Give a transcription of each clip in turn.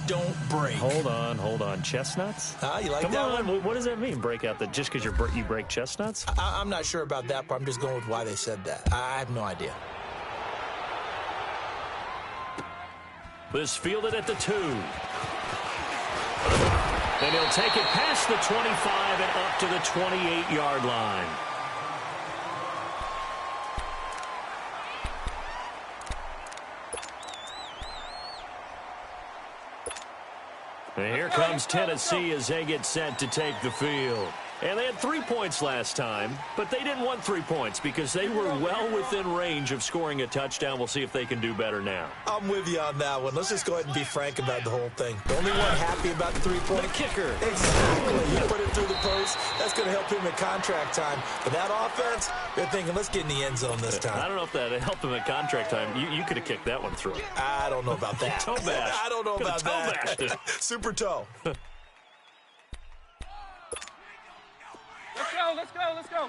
don't break. Hold on. Chestnuts? You like Come that on. one? What does that mean? Break out just because you break chestnuts? I'm not sure about that, but I'm just going with why they said that. I have no idea. This fielded at the 2. And he'll take it past the 25 and up to the 28-yard line. And here comes Tennessee as they get set to take the field. And they had 3 points last time, but they didn't want 3 points because they were well within range of scoring a touchdown. We'll see if they can do better now. I'm with you on that one. Let's just go ahead and be frank about the whole thing. The only one happy about the 3-point. The kicker. Exactly. You put it through the post. That's going to help him at contract time. But that offense, they're thinking, let's get in the end zone this time. I don't know if that helped him at contract time. You could have kicked that one through. I don't know about that. Toe bash. I don't know about that. Toe Super toe. Let's go.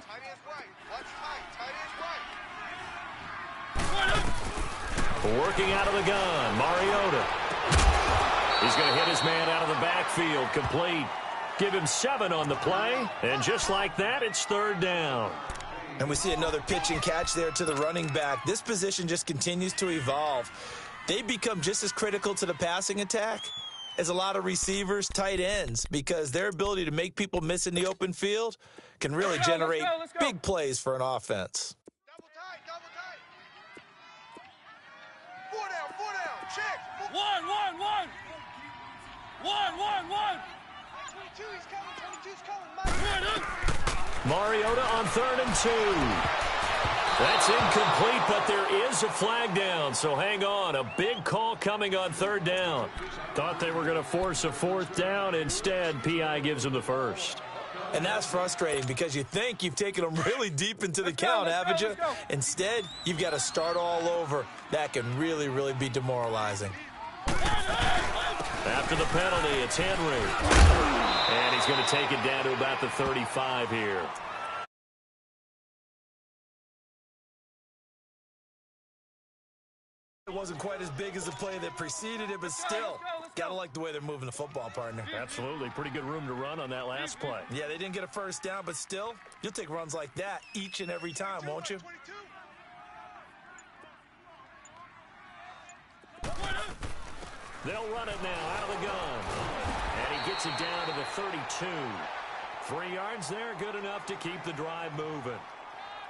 Tight end's right. Watch tight end's right. Working out of the gun, Mariota. He's going to hit his man out of the backfield, complete. Give him 7 on the play, and just like that, it's 3rd down. And we see another pitch and catch there to the running back. This position just continues to evolve. They become just as critical to the passing attack as a lot of receivers, tight ends, because their ability to make people miss in the open field can really generate big plays for an offense. Double tight. 4 down. Check. 1. 22, he's coming. 22's coming. Mariota on 3rd and 2. That's incomplete, but there is a flag down, so hang on. A big call coming on 3rd down. Thought they were going to force a 4th down. Instead, P.I. gives them the first. And that's frustrating because you think you've taken them really deep into the count, haven't you? Instead, you've got to start all over. That can really, really be demoralizing. After the penalty, it's Henry. And he's going to take it down to about the 35 here. It wasn't quite as big as the play that preceded it, but still, gotta like the way they're moving the football, partner. Absolutely. Pretty good room to run on that last play. Yeah, they didn't get a first down, but still, you'll take runs like that each and every time, won't you? They'll run it now out of the gun. And he gets it down to the 32. 3 yards there, good enough to keep the drive moving.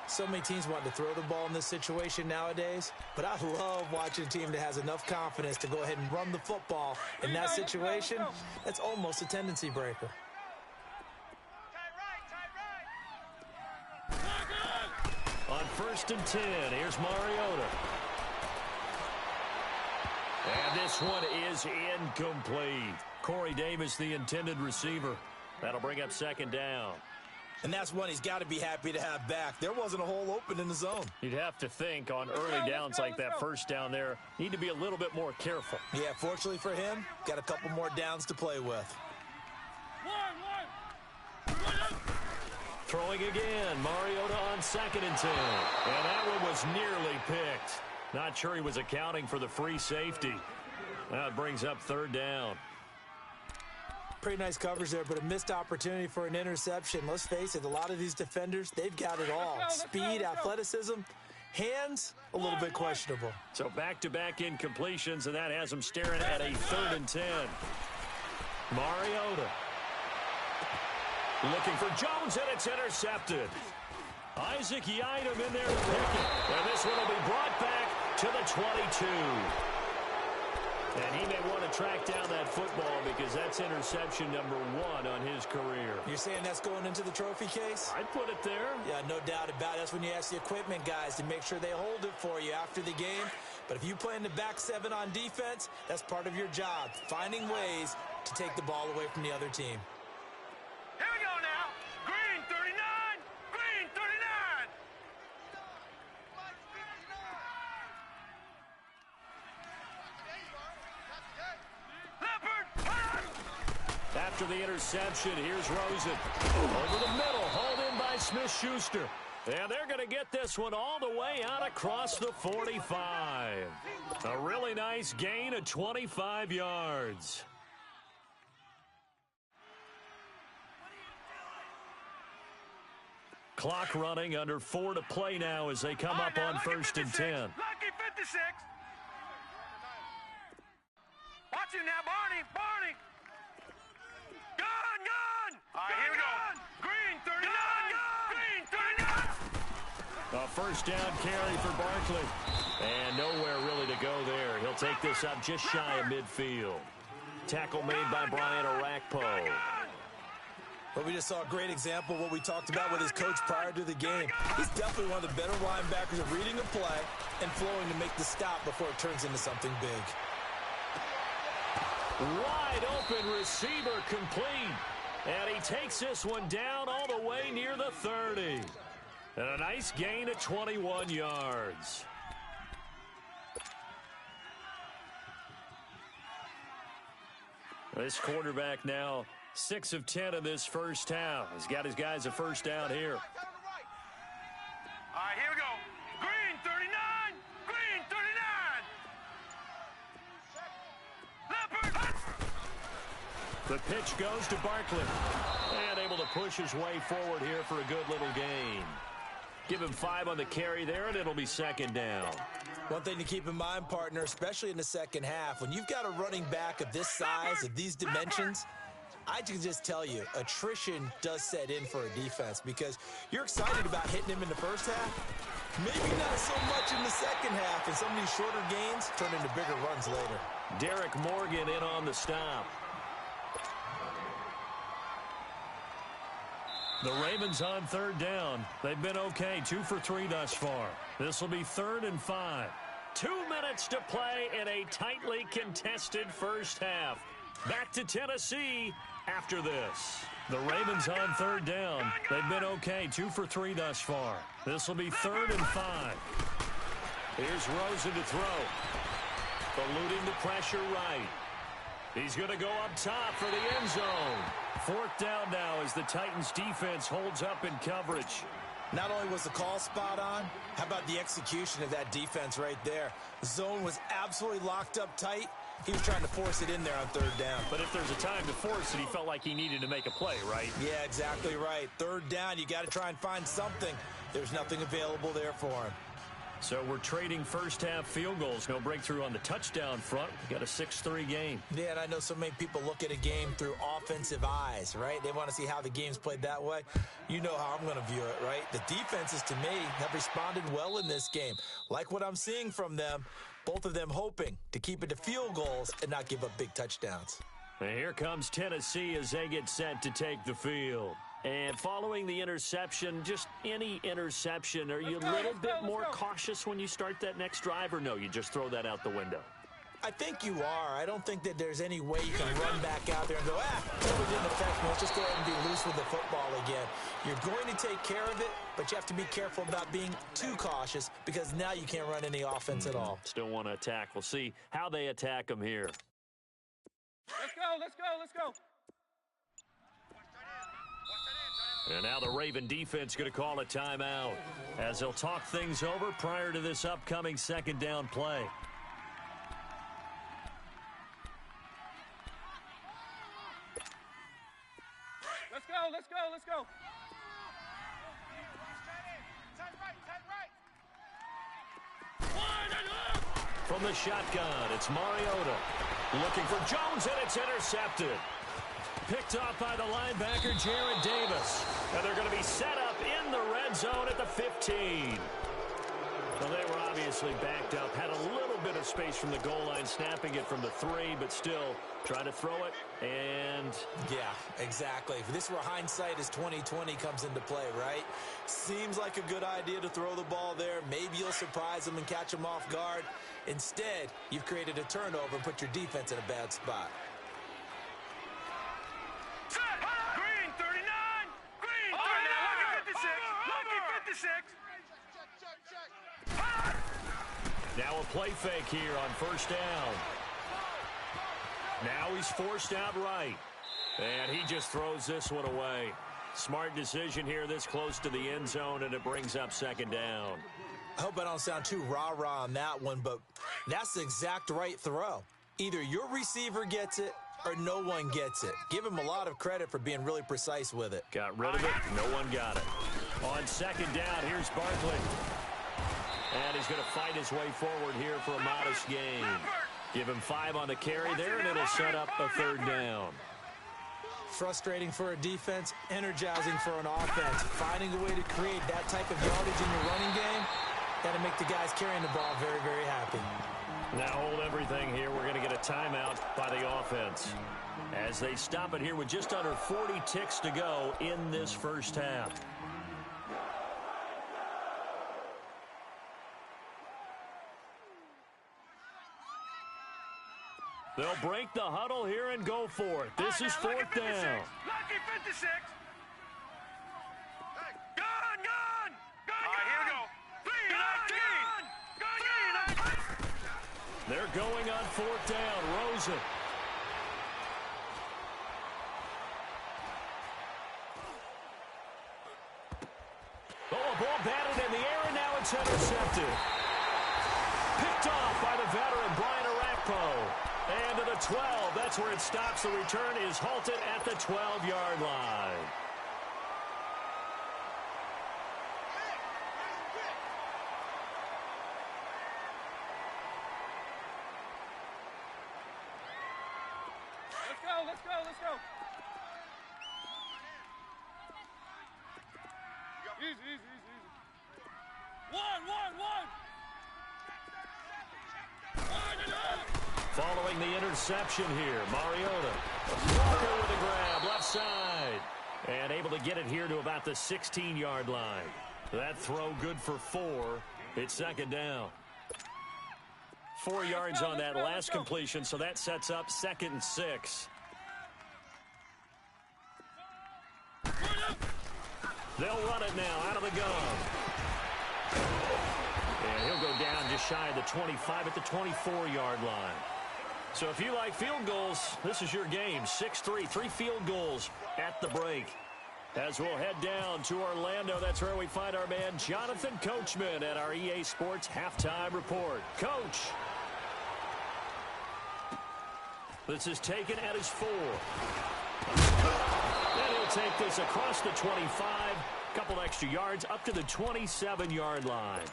So many teams want to throw the ball in this situation nowadays, but I love watching a team that has enough confidence to go ahead and run the football. In that situation, that's almost a tendency breaker. On 1st and 10, here's Mariota. And this one is incomplete. Corey Davis, the intended receiver. That'll bring up 2nd down. And that's one he's got to be happy to have back. There wasn't a hole open in the zone. You'd have to think on early downs like that first down there, need to be a little bit more careful. Yeah, fortunately for him, got a couple more downs to play with. Throwing again, Mariota on 2nd and 10. And that one was nearly picked. Not sure he was accounting for the free safety. That brings up 3rd down. Pretty nice coverage there, but a missed opportunity for an interception. Let's face it, a lot of these defenders, they've got it all. Speed, athleticism, hands, a little bit questionable. So back-to-back incompletions, and that has them staring at a 3rd and 10. Mariota. Looking for Jones, and it's intercepted. Isaac Yiadom in there to pick it. And this one will be brought back to the 22. And he may want to track down that football because that's interception number 1 on his career. You're saying that's going into the trophy case? I'd put it there. Yeah, no doubt about it. That's when you ask the equipment guys to make sure they hold it for you after the game. But if you play in the back 7 on defense, that's part of your job, finding ways to take the ball away from the other team. Here we go now. Green 39. Green 39. After the interception, here's Rosen. Over the middle, hauled in by Smith-Schuster. And they're going to get this one all the way out across the 45. A really nice gain of 25 yards. Clock running, under 4 to play now as they come up on 1st and 10. Lucky 56. Watch him now, Barney. Barney. Gun. All right, here we go. Green 39. Green 39. A first down carry for Barkley. And nowhere really to go there. He'll take this up just shy of midfield. Tackle made by Brian Orakpo. But we just saw a great example of what we talked about with his coach prior to the game. He's definitely one of the better linebackers of reading a play and flowing to make the stop before it turns into something big. Wide open receiver complete. And he takes this one down all the way near the 30. And a nice gain of 21 yards. This quarterback now 6 of 10 in this first half. He's got his guys a first down here. All right, here we go. Green 39. Green 39. Leopard. The pitch goes to Barkley. And able to push his way forward here for a good little gain. Give him 5 on the carry there, and it'll be 2nd down. One thing to keep in mind, partner, especially in the second half, when you've got a running back of this size, of these dimensions, I can just tell you, attrition does set in for a defense because you're excited about hitting him in the first half. Maybe not so much in the second half, and some of these shorter gains turn into bigger runs later. Derek Morgan in on the stop. The Ravens on 3rd down. They've been okay, 2 for 3 thus far. This will be 3rd and 5. 2 minutes to play in a tightly contested first half. Back to Tennessee after this. The Ravens on 3rd down. They've been okay, 2 for 3 thus far. This will be 3rd and 5. Here's Rosen to throw. Eluding the pressure right. He's going to go up top for the end zone. 4th down now as the Titans defense holds up in coverage. Not only was the call spot on, how about the execution of that defense right there? The zone was absolutely locked up tight. He was trying to force it in there on 3rd down. But if there's a time to force it, he felt like he needed to make a play, right? Yeah, exactly right. 3rd down, you got to try and find something. There's nothing available there for him. So we're trading first half field goals. No breakthrough on the touchdown front. We got a 6-3 game. Yeah, and I know so many people look at a game through offensive eyes, right? They want to see how the game's played that way. You know how I'm going to view it, right? The defenses, to me, have responded well in this game. Like what I'm seeing from them, both of them hoping to keep it to field goals and not give up big touchdowns. And here comes Tennessee as they get set to take the field. And following the interception, just any interception, are you a little bit more cautious when you start that next drive, or no, you just throw that out the window? I think you are. I don't think that there's any way you can run back out there and go, totally didn't affect me. Let's just go ahead and be loose with the football again. You're going to take care of it, but you have to be careful about being too cautious because now you can't run any offense at all. Still want to attack. We'll see how they attack them here. Let's go, let's go, let's go. And now the Raven defense going to call a timeout as they'll talk things over prior to this upcoming 2nd down play. Let's go, let's go, let's go. From the shotgun, it's Mariota. Looking for Jones, and it's intercepted. Picked off by the linebacker, Jared Davis. And they're going to be set up in the red zone at the 15. Well, they were obviously backed up, had a little bit of space from the goal line, snapping it from the 3, but still trying to throw it, and... Yeah, exactly. This is where hindsight is 20/20 comes into play, right? Seems like a good idea to throw the ball there. Maybe you'll surprise them and catch them off guard. Instead, you've created a turnover and put your defense in a bad spot. Green 39. Green 39. Lucky 56. Lucky 56. Now a play fake here on 1st down. Now he's forced out right. And he just throws this one away. Smart decision here this close to the end zone, and it brings up 2nd down. I hope I don't sound too rah-rah on that one, but that's the exact right throw. Either your receiver gets it or no one gets it. Give him a lot of credit for being really precise with it. Got rid of it. No one got it. On second down, here's Barkley. And he's going to fight his way forward here for a modest gain. Give him 5 on the carry there, and it'll set up a third down. Frustrating for a defense, energizing for an offense. Finding a way to create that type of yardage in your running game, got to make the guys carrying the ball very, very happy. Now hold everything here. We're going to get a timeout by the offense as they stop it here with just under 40 ticks to go in this first half. They'll break the huddle here and go for it. This is fourth down. Lucky 56. Gone. All right, here we go. They're going on fourth down. Rosen. Oh, a ball batted in the air, and now it's intercepted. Picked off by the veteran, Brian Orakpo. And to the 12, that's where it stops. The return is halted at the 12-yard line. Let's go. Easy. One. Following the interception here, Mariota. Walker with a grab, left side. And able to get it here to about the 16-yard line. That throw good for 4. It's second down. 4 yards on that last completion, so that sets up 2nd and 6. They'll run it now out of the gun. And he'll go down just shy of the 25 at the 24-yard line. So if you like field goals, this is your game. 6-3, 3 field goals at the break. As we'll head down to Orlando, that's where we find our man Jonathan Coachman at our EA Sports Halftime Report. Coach. This is taken at his 4. And he'll take this across the 25. Couple extra yards up to the 27-yard line.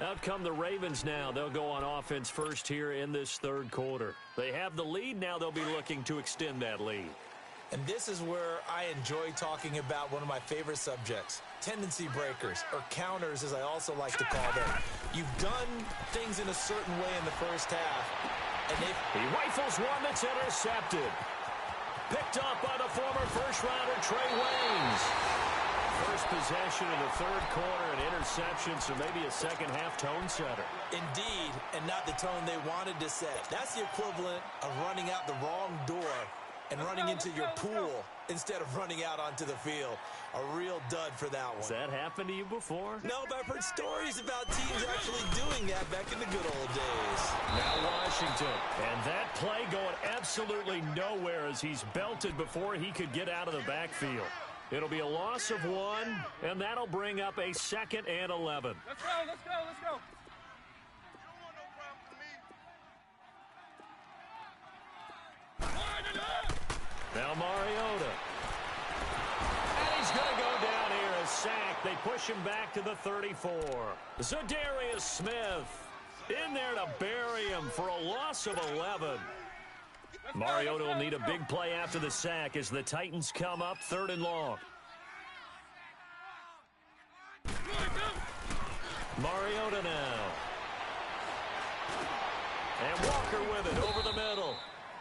Out come the Ravens now. They'll go on offense first here in this third quarter. They have the lead. Now they'll be looking to extend that lead. And this is where I enjoy talking about one of my favorite subjects, tendency breakers, or counters as I also like to call them. You've done things in a certain way in the first half. And he rifles one that's intercepted. Picked up by the former first-rounder Trey Waynes. First possession in the third quarter, an interception, so maybe a second-half tone setter. Indeed, and not the tone they wanted to set. That's the equivalent of running out the wrong door and running into your pool instead of running out onto the field. A real dud for that one. Has that happened to you before? No, but I've heard stories about teams actually doing that back in the good old days. Now Washington. And that play going absolutely nowhere as he's belted before he could get out of the backfield. It'll be a loss of 1, and that'll bring up a 2nd and 11. Let's go. You don't want no problem for me. Now Mariota. And he's going to go down here, a sack. They push him back to the 34. Zadarius Smith in there to bury him for a loss of 11. Mariota will need a big play after the sack as the Titans come up 3rd and long. Mariota now. And Walker with it over the middle.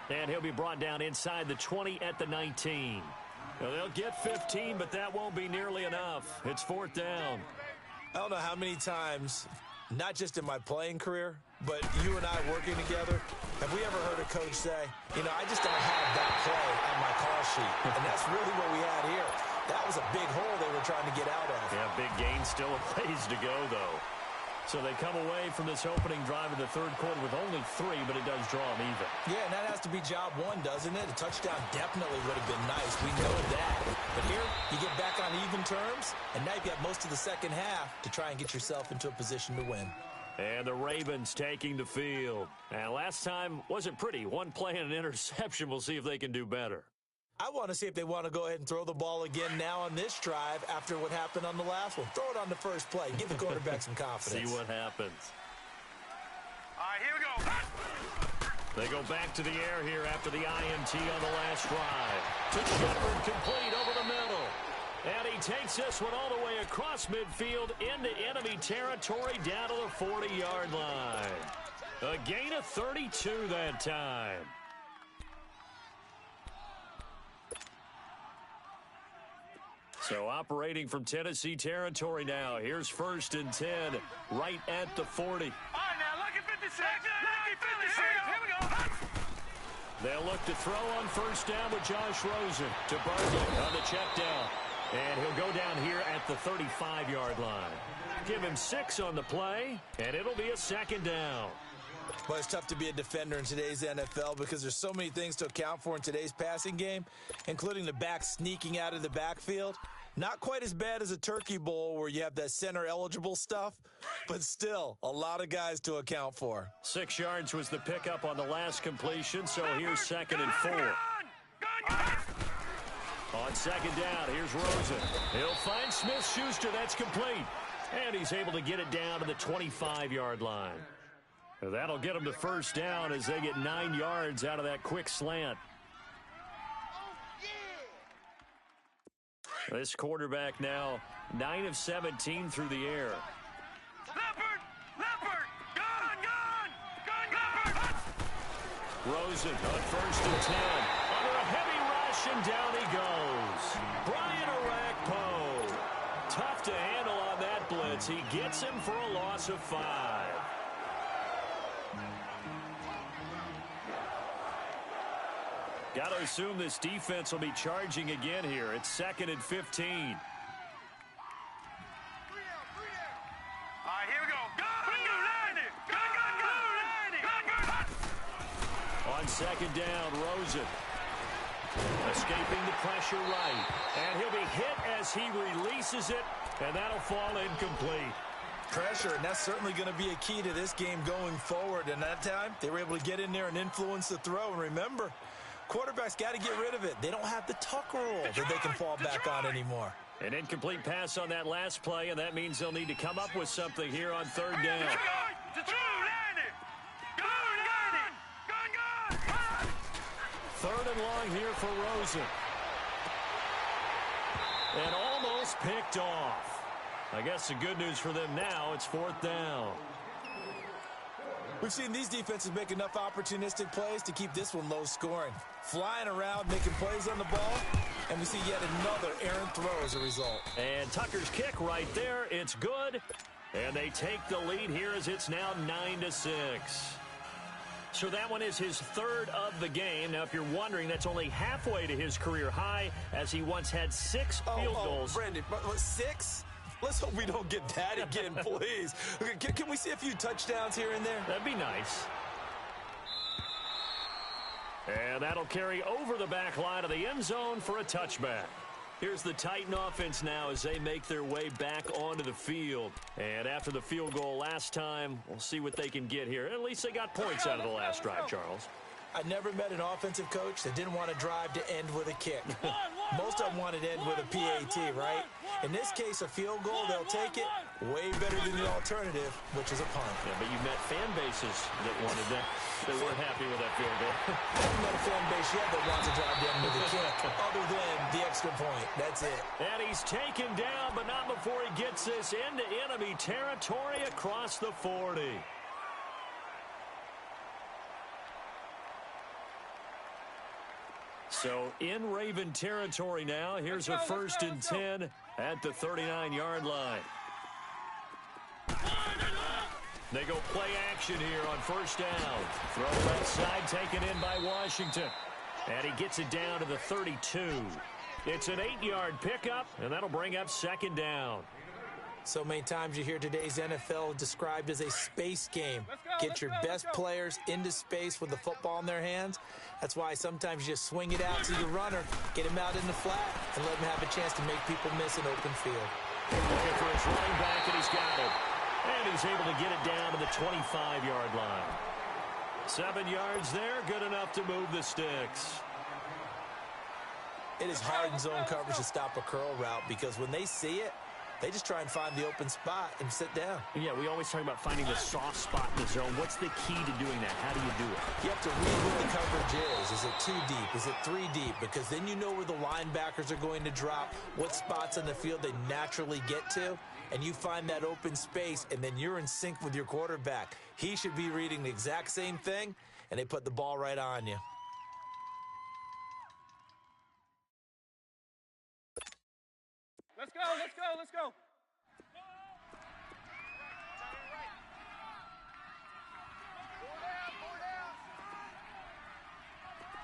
And he'll be brought down inside the 20 at the 19. Now they'll get 15, but that won't be nearly enough. It's 4th down. I don't know how many times, not just in my playing career, but you and I working together, have we ever heard a coach say, I just don't have that play on my call sheet. And that's really what we had here. That was a big hole they were trying to get out of. Yeah, big gain, still a ways to go, though. So they come away from this opening drive in the third quarter with only 3, but it does draw them even. Yeah, and that has to be job one, doesn't it? A touchdown definitely would have been nice. We know that. But here, you get back on even terms, and now you've got most of the second half to try and get yourself into a position to win. And the Ravens taking the field. And last time wasn't pretty. One play and an interception. We'll see if they can do better. I want to see if they want to go ahead and throw the ball again now on this drive after what happened on the last one. Throw it on the first play. Give the quarterback some confidence. See what happens. All right, here we go. They go back to the air here after the INT on the last drive. To Shepard, complete over the middle. And he takes this one all the way across midfield into enemy territory down to the 40-yard line. A gain of 32 that time. So operating from Tennessee territory now. Here's 1st and 10 right at the 40. All right, now, lucky 56. Lucky 56. Here we go. They'll look to throw on 1st down with Josh Rosen to Barkley on the check down. And he'll go down here at the 35-yard line. Give him 6 on the play, and it'll be a 2nd down. Well, it's tough to be a defender in today's NFL because there's so many things to account for in today's passing game, including the back sneaking out of the backfield. Not quite as bad as a turkey bowl where you have that center-eligible stuff, but still a lot of guys to account for. 6 yards was the pickup on the last completion, so here's 2nd and 4. On 2nd down, here's Rosen. He'll find Smith-Schuster. That's complete. And he's able to get it down to the 25-yard line. That'll get them to 1st down as they get 9 yards out of that quick slant. This quarterback now 9 of 17 through the air. Leopard! Gun! Leopard! Rosen on 1st and 10. Under a heavy rush, and down he goes. Brian Orakpo. Tough to handle on that blitz. He gets him for a loss of 5. Got to assume this defense will be charging again here. It's 2nd and 15. All right, here we go. On 2nd down, Rosen. Escaping the pressure right. And he'll be hit as he releases it, and that'll fall incomplete. Pressure, and that's certainly going to be a key to this game going forward. And that time, they were able to get in there and influence the throw. And remember, quarterbacks got to get rid of it. They don't have the tuck rule that they can fall back on anymore. An incomplete pass on that last play, and that means they'll need to come up with something here on 3rd down. 3rd and long here for Rosen. And almost picked off. I guess the good news for them now, it's 4th down. We've seen these defenses make enough opportunistic plays to keep this one low scoring. Flying around, making plays on the ball, and we see yet another errant throw as a result. And Tucker's kick right there, it's good. And they take the lead here as it's now 9-6. So that one is his 3rd of the game. Now, if you're wondering, that's only halfway to his career high, as he once had 6 field goals. Brendan, 6? Let's hope we don't get that again, please. Can we see a few touchdowns here and there? That'd be nice. And that'll carry over the back line of the end zone for a touchback. Here's the Titan offense now as they make their way back onto the field. And after the field goal last time, we'll see what they can get here. At least they got points out of the last drive, Charles. I never met an offensive coach that didn't want to drive to end with a kick. Most of them wanted to end with a PAT, right? In this case, a field goal, they'll take it. Way better than the alternative, which is a punt. Yeah, but you met fan bases that wanted that. They weren't happy with that field goal. I haven't met a fan base yet that wants to drive to end with a kick, other than the extra point. That's it. And he's taken down, but not before he gets this into enemy territory across the 40. So in Raven territory now. Here's a 1st and 10 at the 39-yard line. They go play action here on 1st down. Throw left side taken in by Washington. And he gets it down to the 32. It's an 8-yard pickup, and that'll bring up 2nd down. So many times you hear today's NFL described as a space game. Get your best players into space with the football in their hands. That's why sometimes you just swing it out to your runner, get him out in the flat, and let him have a chance to make people miss an open field. Looking for his running back, and he's got it. And he's able to get it down to the 25-yard line. 7 yards there, good enough to move the sticks. It is hard in zone coverage to stop a curl route because when they see it, they just try and find the open spot and sit down. Yeah, we always talk about finding the soft spot in the zone. What's the key to doing that? How do you do it? You have to read what the coverage is. Is it 2 deep? Is it 3 deep? Because then you know where the linebackers are going to drop, what spots on the field they naturally get to, and you find that open space, and then you're in sync with your quarterback. He should be reading the exact same thing, and they put the ball right on you. Let's go, let's go, let's go.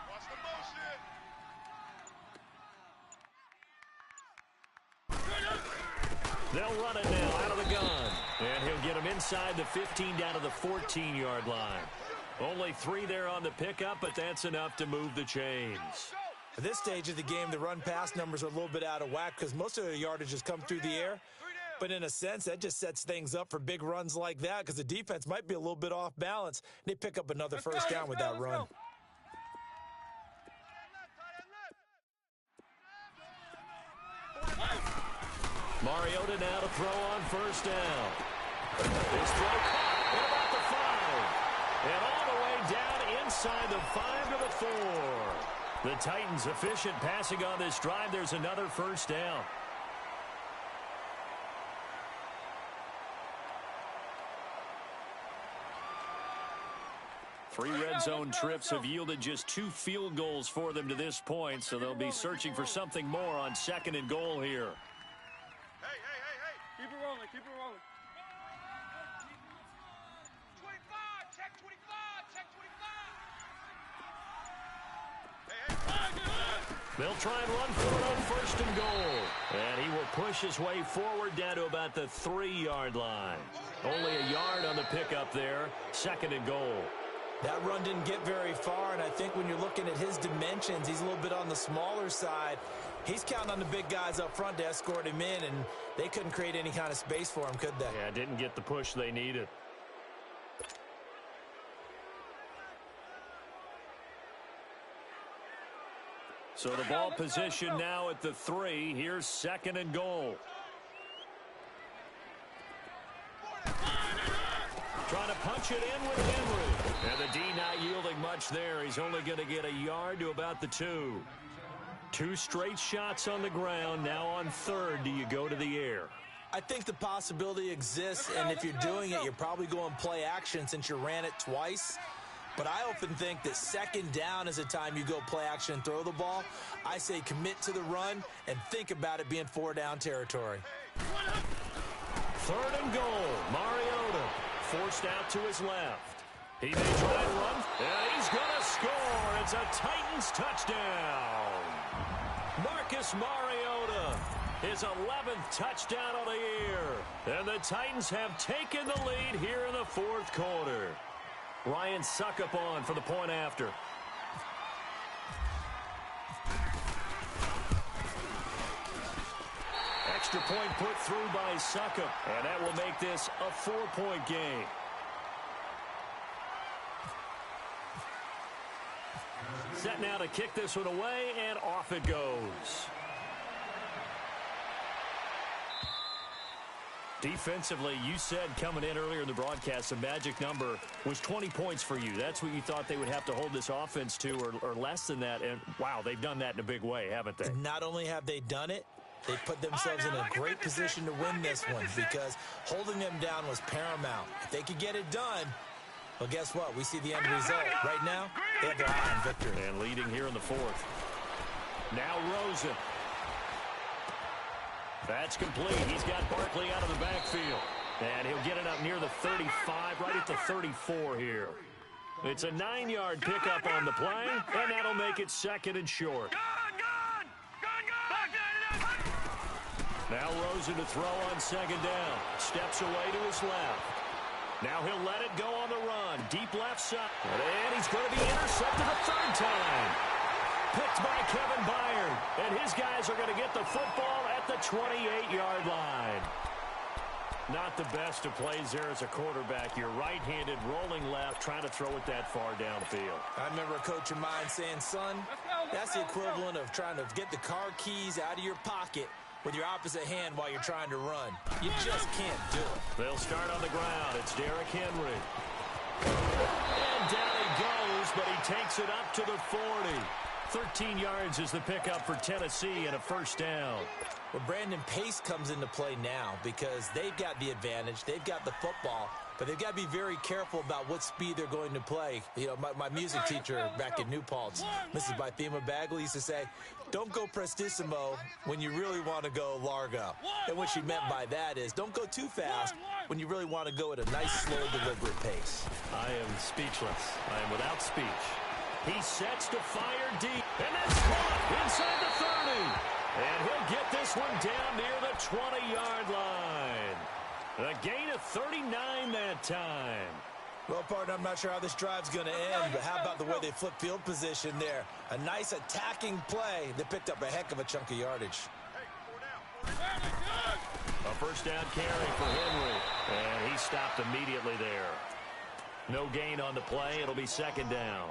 Watch the motion. They'll run it now out of the gun. And he'll get him inside the 15 down to the 14-yard line. Only 3 there on the pickup, but that's enough to move the chains. At this stage of the game, the run-pass numbers are a little bit out of whack because most of their yardage has come through the air. But in a sense, that just sets things up for big runs like that because the defense might be a little bit off balance. They pick up another first down with that run. Mariota now to throw on first down. His throw caught at about the 5. And all the way down inside the 5 to the 4. The Titans efficient passing on this drive. There's another first down. Three red zone trips have yielded just 2 field goals for them to this point, so they'll be searching for something more on 2nd and goal here. Keep it rolling, keep it rolling. 25, check 25, check 25. They'll try and run for it on 1st and goal. And he will push his way forward down to about the 3-yard line. Only a yard on the pickup there. 2nd and goal. That run didn't get very far, and I think when you're looking at his dimensions, he's a little bit on the smaller side. He's counting on the big guys up front to escort him in, and they couldn't create any kind of space for him, could they? Yeah, didn't get the push they needed. So the ball position now at the 3. Here's 2nd and goal. Trying to punch it in with Henry. And the D not yielding much there. He's only going to get a yard to about the 2. 2 straight shots on the ground. Now on 3rd, do you go to the air? I think the possibility exists, and if you're doing it, you're probably going play action since you ran it twice. But I often think that 2nd down is a time you go play action and throw the ball. I say commit to the run and think about it being 4-down territory. 3rd and goal. Mariota forced out to his left. He may try and run. And he's going to score. It's a Titans touchdown. Marcus Mariota, his 11th touchdown of the year. And the Titans have taken the lead here in the 4th quarter. Ryan Succop on for the point after. Extra point put through by Succop, and that will make this a 4-point game. Set now to kick this one away, and off it goes. Defensively, you said coming in earlier in the broadcast, the magic number was 20 points for you. That's what you thought they would have to hold this offense to, or less than that. And, wow, they've done that in a big way, haven't they? Not only have they done it, they put themselves in a great position to win this one because holding them down was paramount. If they could get it done, well, guess what? We see the end result. Right now, they have their eye on victory. And leading here in the 4th. Now Rosen. That's complete. He's got Barkley out of the backfield. And he'll get it up near the 35, right at the 34 here. It's a 9-yard pickup on the play, and that'll make it 2nd and short. Now Rosen to throw on second down. Steps away to his left. Now he'll let it go on the run. Deep left side. And he's going to be intercepted a third time. Picked by Kevin Byard. And his guys are going to get the football at the 28-yard line. Not the best of plays there as a quarterback. You're right-handed, rolling left, trying to throw it that far downfield. I remember a coach of mine saying, son, that's the equivalent of trying to get the car keys out of your pocket with your opposite hand while you're trying to run. You just can't do it. They'll start on the ground. It's Derrick Henry. And down he goes, but he takes it up to the 40. 13 yards is the pickup for Tennessee and a first down. Well, Brandon, pace comes into play now because they've got the advantage. They've got the football, but they've got to be very careful about what speed they're going to play. You know, my music teacher back in New Paltz, Mrs. Bythema Bagley, used to say, don't go prestissimo when you really want to go largo. And what she meant by that is don't go too fast when you really want to go at a nice, slow, deliberate pace. I am speechless. I am without speech. He sets to fire deep, and that's caught inside the 30. And he'll get this one down near the 20-yard line. A gain of 39 that time. Well, partner, I'm not sure how this drive's going to end, but how about the way they flip field position there? A nice attacking play that picked up a heck of a chunk of yardage. A first down carry for Henry, and he stopped immediately there. No gain on the play. It'll be second down.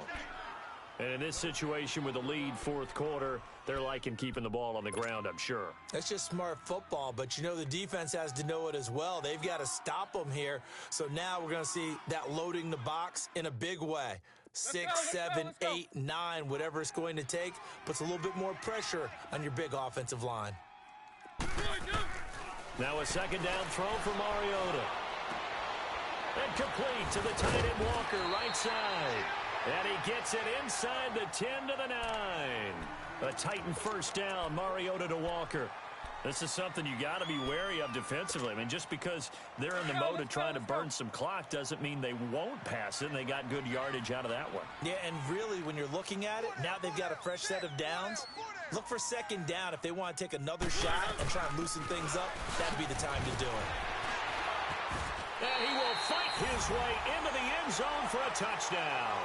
And in this situation with a lead fourth quarter, they're liking keeping the ball on the ground, I'm sure. That's just smart football, but you know the defense has to know it as well. They've got to stop them here. So now we're going to see that loading the box in a big way. 6, 7, 8, 9, whatever it's going to take, puts a little bit more pressure on your big offensive line. Now a second down throw for Mariota. And complete to the tight end Walker, right side. And he gets it inside the 10 to the 9. A Titan first down, Mariota to Walker. This is something you got to be wary of defensively. I mean, just because they're in the mode of trying to burn some clock doesn't mean they won't pass it, and they got good yardage out of that one. Yeah, and really, when you're looking at it, now they've got a fresh set of downs. Look for second down if they want to take another shot and try and loosen things up. That'd be the time to do it. And he will fight his way into the end zone for a touchdown.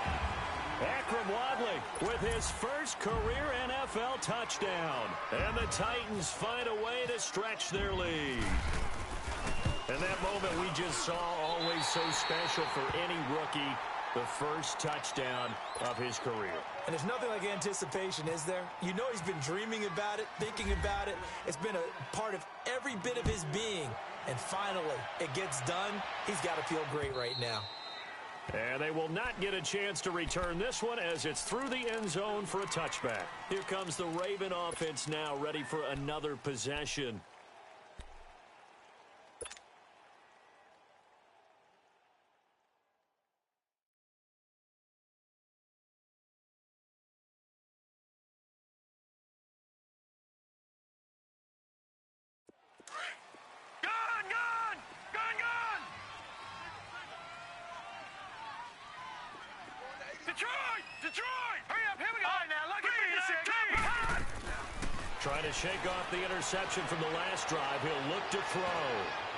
Akrum Wadley with his first career NFL touchdown. And the Titans find a way to stretch their lead. And that moment we just saw, always so special for any rookie, the first touchdown of his career. And there's nothing like anticipation, is there? You know he's been dreaming about it, thinking about it. It's been a part of every bit of his being. And finally, it gets done. He's got to feel great right now. And they will not get a chance to return this one as it's through the end zone for a touchback. Here comes the Raven offense now, ready for another possession. Detroit! Hurry up, here we go! All right, now, look at this. Trying to shake off the interception from the last drive. He'll look to throw.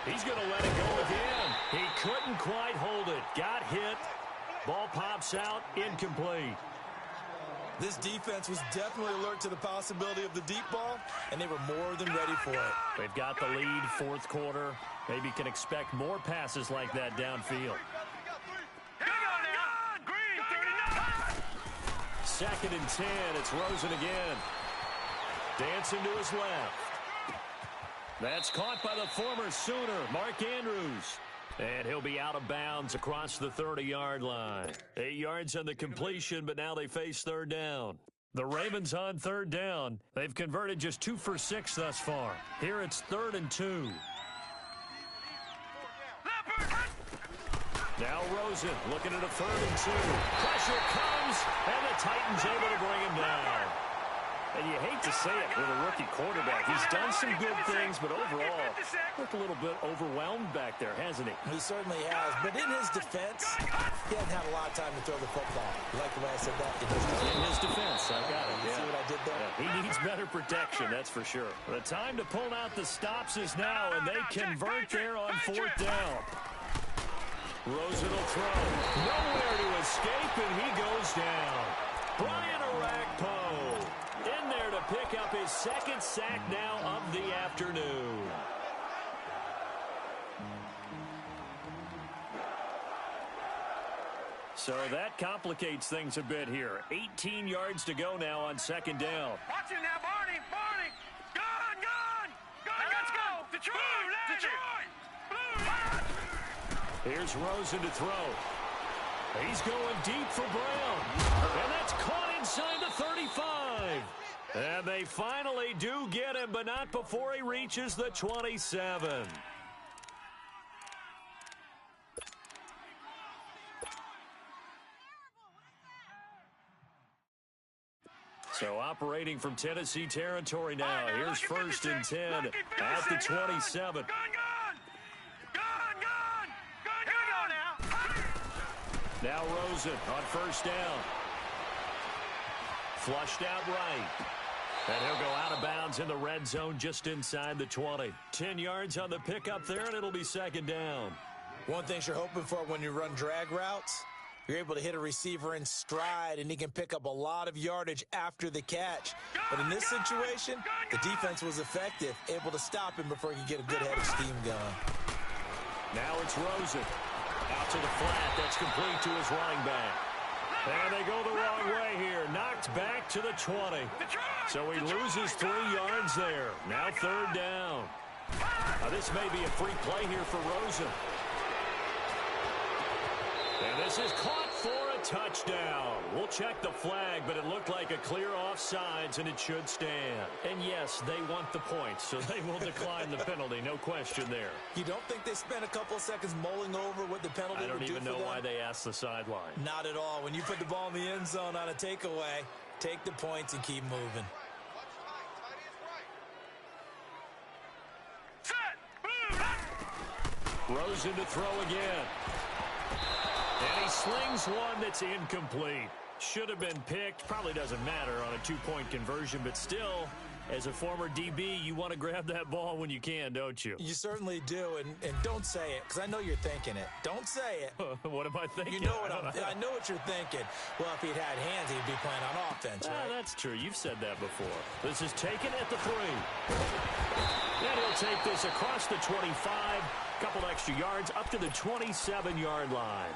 He's going to let it go again. He couldn't quite hold it. Got hit. Ball pops out. Incomplete. This defense was definitely alert to the possibility of the deep ball, and they were more than ready for it. They've got the lead, fourth quarter. Maybe can expect more passes like that downfield. Second and 10. It's Rosen again. Dancing to his left. That's caught by the former Sooner, Mark Andrews. And he'll be out of bounds across the 30-yard line. 8 yards on the completion, but now they face third down. The Ravens on third down. They've converted just 2 for 6 thus far. Here it's 3rd and 2. Now Rosen looking at a 3rd and 2. Pressure comes, and the Titans able to bring him down. And you hate to say it with a rookie quarterback. He's done some good things, but overall, looked a little bit overwhelmed back there, hasn't he? He certainly has. But in his defense, he hasn't had a lot of time to throw the football. You like the way I said that? In his defense, I got it. You see what I did there? Yeah. He needs better protection, that's for sure. The time to pull out the stops is now, and they convert there on fourth down. Rosen will throw. Nowhere to escape, and he goes down. Brian Orakpo in there to pick up his second sack now of the afternoon. So that complicates things a bit here. 18 yards to go now on second down. Watch it now, Barney. Barney. Gun. Let's go. Detroit. Blue. Here's Rosen to throw. He's going deep for Brown. And that's caught inside the 35. And they finally do get him, but not before he reaches the 27. So operating from Tennessee territory now. Here's first and 10 at the 27. Now Rosen on first down. Flushed out right. And he'll go out of bounds in the red zone just inside the 20. 10 yards on the pickup there, and it'll be second down. One thing you're hoping for when you run drag routes, you're able to hit a receiver in stride, and he can pick up a lot of yardage after the catch. But in this situation, the defense was effective, able to stop him before he could get a good head of steam going. Now it's Rosen. Out to the flat. That's complete to his running back. And they go the wrong way here. Knocked back to the 20. So he loses 3 yards there. Now third down. Now this may be a free play here for Rosen. And this is caught for a touchdown. We'll check the flag, but it looked like a clear offsides, and it should stand. And yes, they want the points, so they will decline the penalty. No question there. You don't think they spent a couple of seconds mulling over what the penalty would do for them? I don't even know why they asked the sideline. Not at all. When you put the ball in the end zone on a takeaway, take the points and keep moving. Rosen to throw again. And he slings one that's incomplete. Should have been picked. Probably doesn't matter on a 2-point conversion, but still, as a former DB, you want to grab that ball when you can, don't you? You certainly do, and don't say it, because I know you're thinking it. Don't say it. What am I thinking? You know what I know what you're thinking. Well, if he'd had hands, he'd be playing on offense, right? That's true. You've said that before. This is taken at the 3. And he'll take this across the 25. Couple extra yards up to the 27-yard line.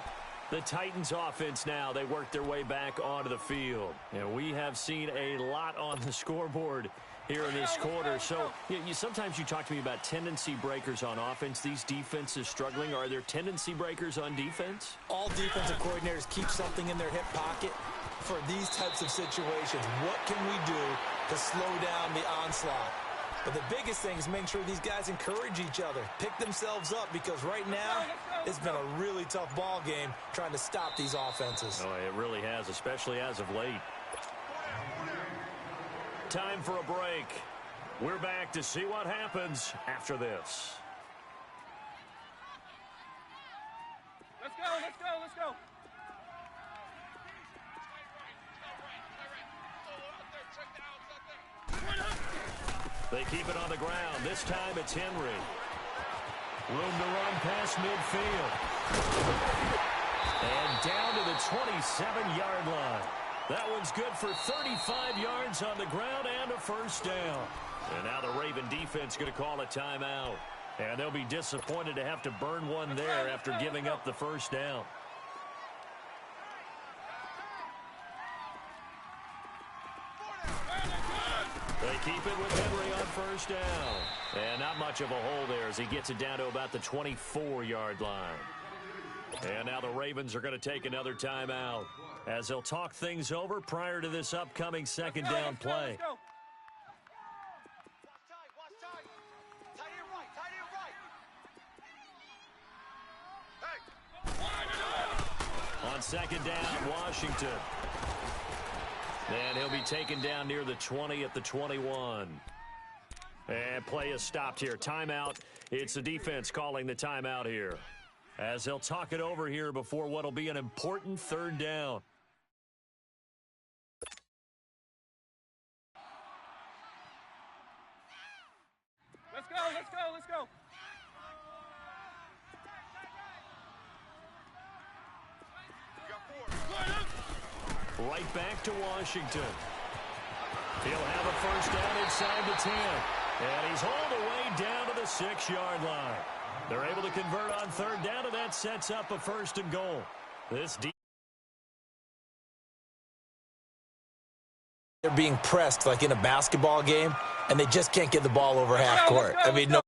The Titans offense now, they work their way back onto the field. And we have seen a lot on the scoreboard here in this quarter. So sometimes you talk to me about tendency breakers on offense. These defenses struggling. Are there tendency breakers on defense? All defensive coordinators keep something in their hip pocket for these types of situations. What can we do to slow down the onslaught? But the biggest thing is making sure these guys encourage each other, pick themselves up, because right now it's been a really tough ball game trying to stop these offenses. Oh, it really has, especially as of late. Time for a break. We're back to see what happens after this. Let's go. They keep it on the ground. This time it's Henry. Room to run past midfield. And down to the 27-yard line. That one's good for 35 yards on the ground and a first down. And now the Raven defense going to call a timeout. And they'll be disappointed to have to burn one there after giving up the first down. They keep it with Henry on first down. And not much of a hole there as he gets it down to about the 24-yard line. And now the Ravens are going to take another timeout as they'll talk things over prior to this upcoming second down play. On second down, Washington. And he'll be taken down near the 20 at the 21. And play is stopped here. Timeout. It's the defense calling the timeout here, as they'll talk it over here before what'll be an important third down. right back to Washington. He'll have a first down inside the 10. And he's hauled away down to the 6-yard line. They're able to convert on third down, and that sets up a first and goal. They're being pressed like in a basketball game, and they just can't get the ball over half court. I mean, no.